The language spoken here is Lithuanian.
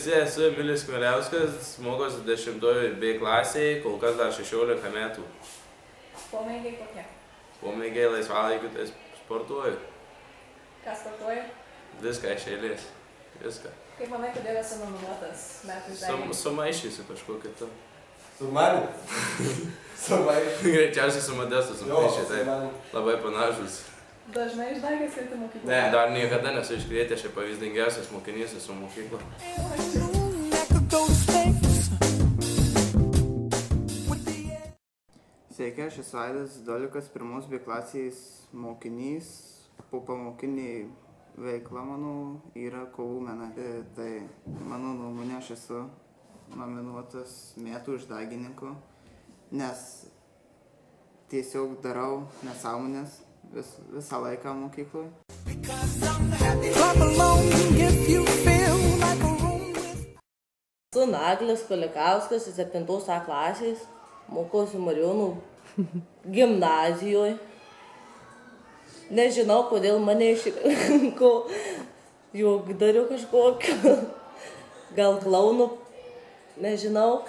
visi, esu Emilis Kmeliauskas, mokosi 10 B klasėje, kol kas dar 16 metų. Pomėgiai kokie? Pomėgiai laisvalaikiu, tai sportuoju. Ką sportuoji? Viską iš eilės. Viską. Kaip manai, kodėl esi nominuotas metų išdaigininkui? Sumaišysiu kažkuo kitu. Su mani? Greičiausiai su Modestu sumaišė, tai labai panašus. Dažnai išdaigęs skirti mokyklą? Ne, dar niekada nesu iškrėtęs, šiaip pavyzdingiausias mokinys esu mokykla. Sveiki, aš esu Aidas Dolikas, 1 B klasės mokinys. Popamokinė veikla, manau, yra kovų menai. Tai mano nuomonė, aš esu nominuotas metų išdaigininku, nes tiesiog darau nesąmonės visą laiką mokykloje. Esu Naglis Kolikauskas, 7 A klasės, mokosi Marijonų gimnazijoje. Nežinau, kodėl mane išrinko, juokdariu kažkokio, gal klaunu, nežinau.